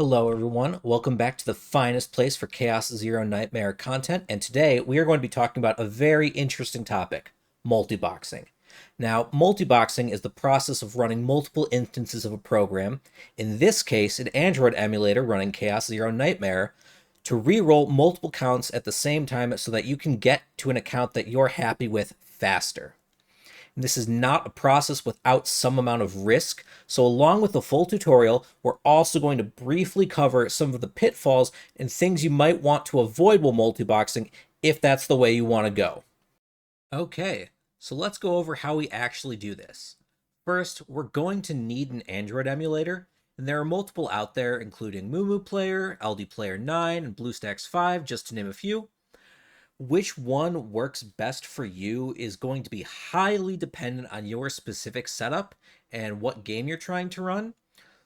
Hello, everyone. Welcome back to the finest place for Chaos Zero Nightmare content. And today we are going to be talking about a very interesting topic, multiboxing. Now, multiboxing is the process of running multiple instances of a program, in this case, an Android emulator running Chaos Zero Nightmare, to re-roll multiple counts at the same time so that you can get to an account that you're happy with faster. And this is not a process without some amount of risk. So along with the full tutorial, we're also going to briefly cover some of the pitfalls and things you might want to avoid while multiboxing if that's the way you want to go. Okay, so let's go over how we actually do this. First, we're going to need an Android emulator, and there are multiple out there, including Mumu Player, LD Player 9, and BlueStacks 5, just to name a few. Which one works best for you is going to be highly dependent on your specific setup and what game you're trying to run.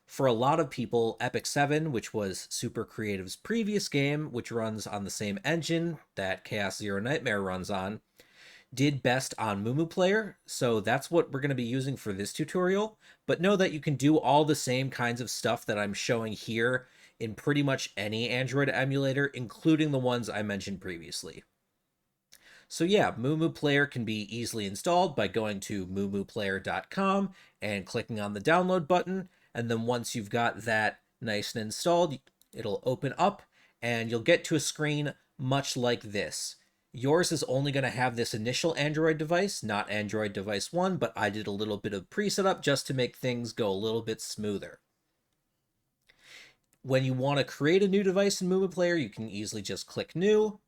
For a lot of people, Epic 7, which was Super Creative's previous game, which runs on the same engine that Chaos Zero Nightmare runs on, did best on Mumu Player, so that's what we're going to be using for this tutorial. But know that you can do all the same kinds of stuff that I'm showing here in pretty much any Android emulator, including the ones I mentioned previously. So yeah, Mumu Player can be easily installed by going to mumuplayer.com and clicking on the download button. And then once you've got that nice and installed, it'll open up and you'll get to a screen much like this. Yours is only going to have this initial Android device, not Android device 1, but I did a little bit of pre-setup just to make things go a little bit smoother. When you want to create a new device in Mumu Player, you can easily just click New.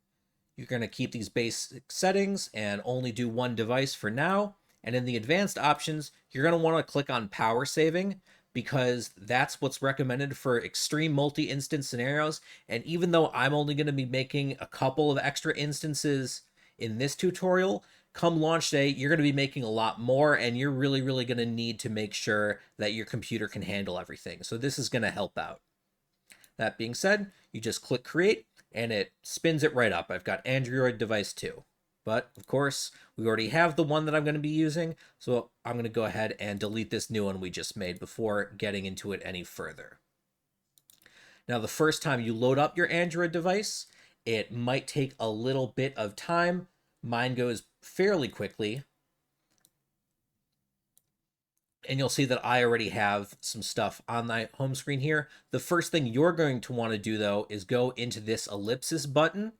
You're going to keep these basic settings and only do one device for now. And in the advanced options, you're going to want to click on power saving because that's what's recommended for extreme multi-instance scenarios. And even though I'm only going to be making a couple of extra instances in this tutorial, come launch day, you're going to be making a lot more, and you're really going to need to make sure that your computer can handle everything. So this is going to help out. That being said, you just click create and it spins it right up. I've got Android device 2. But of course, we already have the one that I'm going to be using, so I'm going to go ahead and delete this new one we just made before getting into it any further. Now, the first time you load up your Android device, it might take a little bit of time. Mine goes fairly quickly. And you'll see that I already have some stuff on my home screen here. The first thing you're going to want to do, though, is go into this ellipsis button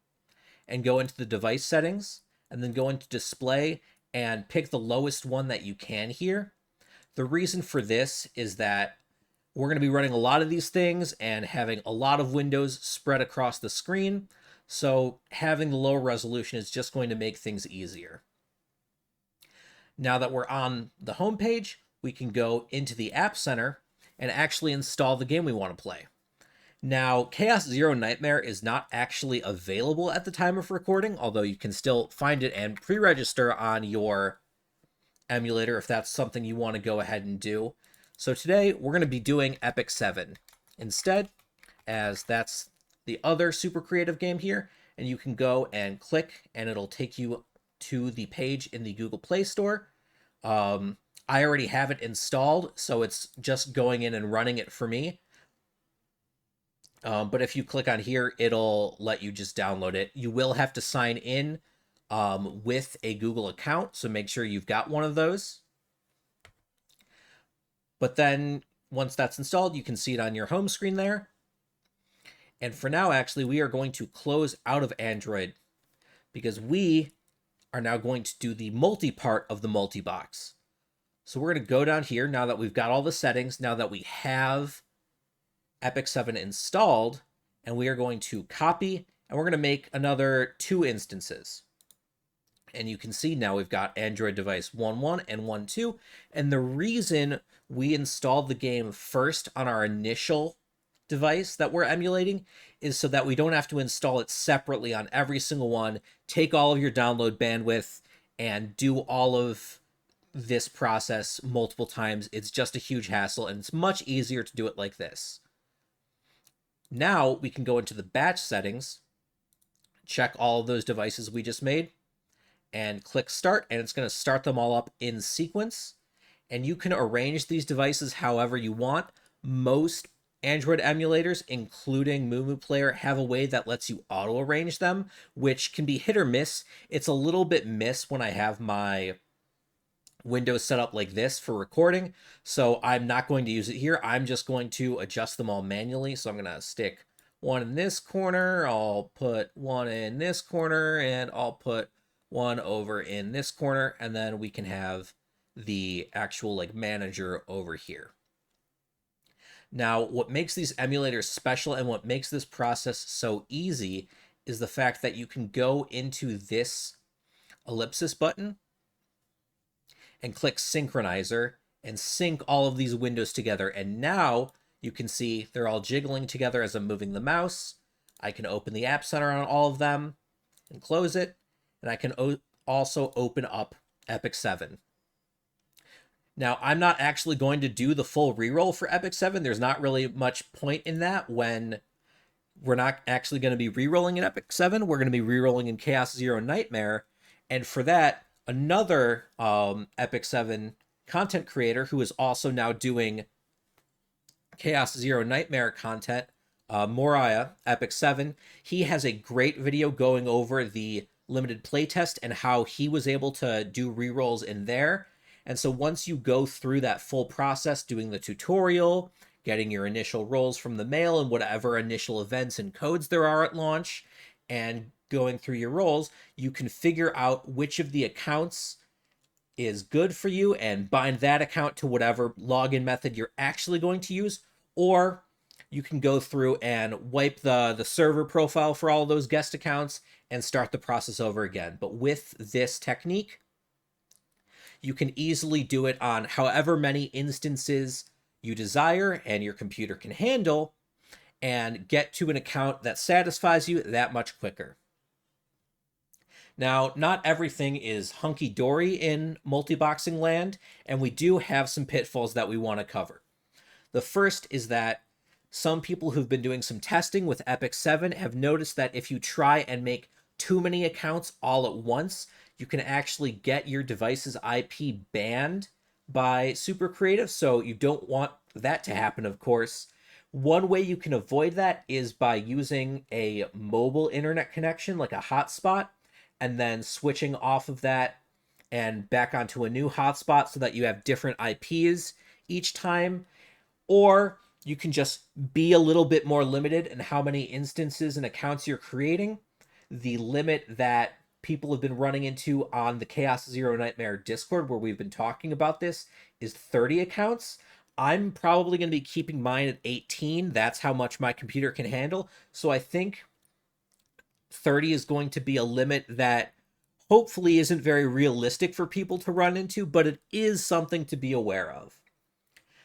and go into the device settings and then go into display and pick the lowest one that you can here. The reason for this is that we're going to be running a lot of these things and having a lot of windows spread across the screen. So having the lower resolution is just going to make things easier. Now that we're on the home page, we can go into the App Center and actually install the game we want to play. Now, Chaos Zero Nightmare is not actually available at the time of recording, although you can still find it and pre-register on your emulator if that's something you want to go ahead and do. So today, we're going to be doing Epic 7 instead, as that's the other super creative game here, and you can go and click, and it'll take you to the page in the Google Play Store. I already have it installed, so it's just going in and running it for me. But if you click on here, it'll let you just download it. You will have to sign in with a Google account, so make sure you've got one of those. But then once that's installed, you can see it on your home screen there. And for now, actually, we are going to close out of Android because we are now going to do the multi-part of the multi-box. So we're going to go down here now that we've got all the settings, now that we have Epic 7 installed, and we are going to copy, and we're going to make another 2 instances. And you can see now we've got Android device 1.1 and 1.2, and the reason we installed the game first on our initial device that we're emulating is so that we don't have to install it separately on every single one, take all of your download bandwidth, and do all of this process multiple times. It's just a huge hassle, and it's much easier to do it like this. Now we can go into the batch settings, check all of those devices we just made, and click start, and it's going to start them all up in sequence. And you can arrange these devices however you want. Most Android emulators, including Moo Player, have a way that lets you auto arrange them, which can be hit or miss. It's a little bit miss when I have my Windows set up like this for recording, so I'm not going to use it here. I'm just going to adjust them all manually. So I'm going to stick one in this corner, I'll put one in this corner, and I'll put one over in this corner, and then we can have the actual like manager over here. Now, what makes these emulators special and what makes this process so easy is the fact that you can go into this ellipsis button and click synchronizer and sync all of these windows together. And now you can see they're all jiggling together as I'm moving the mouse. I can open the App Center on all of them and close it. And I can also open up Epic 7. Now, I'm not actually going to do the full reroll for Epic 7. There's not really much point in that when we're not actually going to be rerolling in Epic 7. We're going to be rerolling in Chaos Zero Nightmare. And for that, another Epic 7 content creator who is also now doing Chaos Zero Nightmare content, Moriah, Epic 7, he has a great video going over the limited playtest and how he was able to do rerolls in there. And so once you go through that full process, doing the tutorial, getting your initial rolls from the mail and whatever initial events and codes there are at launch, and going through your rolls, you can figure out which of the accounts is good for you and bind that account to whatever login method you're actually going to use, or you can go through and wipe the server profile for all of those guest accounts and start the process over again. But with this technique, you can easily do it on however many instances you desire and your computer can handle, and get to an account that satisfies you that much quicker. Now, not everything is hunky-dory in multiboxing land, and we do have some pitfalls that we want to cover. The first is that some people who've been doing some testing with Epic 7 have noticed that if you try and make too many accounts all at once, you can actually get your device's IP banned by Super Creative, so you don't want that to happen, of course. One way you can avoid that is by using a mobile internet connection, like a hotspot, and then switching off of that and back onto a new hotspot so that you have different IPs each time. Or you can just be a little bit more limited in how many instances and accounts you're creating. The limit that people have been running into on the Chaos Zero Nightmare Discord, where we've been talking about this, is 30 accounts. I'm probably going to be keeping mine at 18. That's how much my computer can handle. So I think 30 is going to be a limit that hopefully isn't very realistic for people to run into, but it is something to be aware of.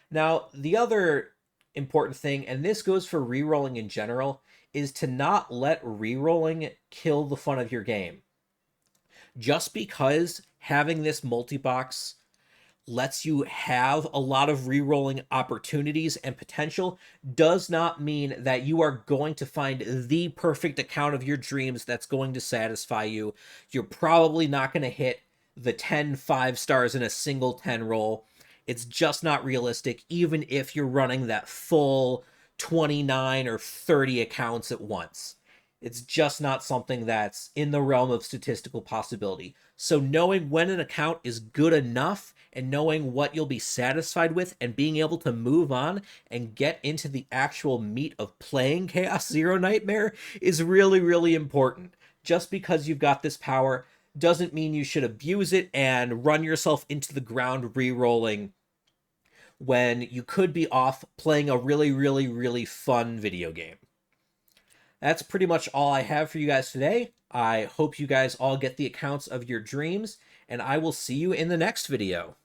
Now, the other important thing, and this goes for rerolling in general, is to not let rerolling kill the fun of your game. Just because having this multi-box lets you have a lot of rerolling opportunities and potential does not mean that you are going to find the perfect account of your dreams that's going to satisfy you. You're probably not going to hit the 10 5 stars in a single 10 roll. It's just not realistic, even if you're running that full 29 or 30 accounts at once. It's just not something that's in the realm of statistical possibility. So knowing when an account is good enough and knowing what you'll be satisfied with and being able to move on and get into the actual meat of playing Chaos Zero Nightmare is really, really important. Just because you've got this power doesn't mean you should abuse it and run yourself into the ground re-rolling when you could be off playing a really, really, really fun video game. That's pretty much all I have for you guys today. I hope you guys all get the accounts of your dreams, and I will see you in the next video.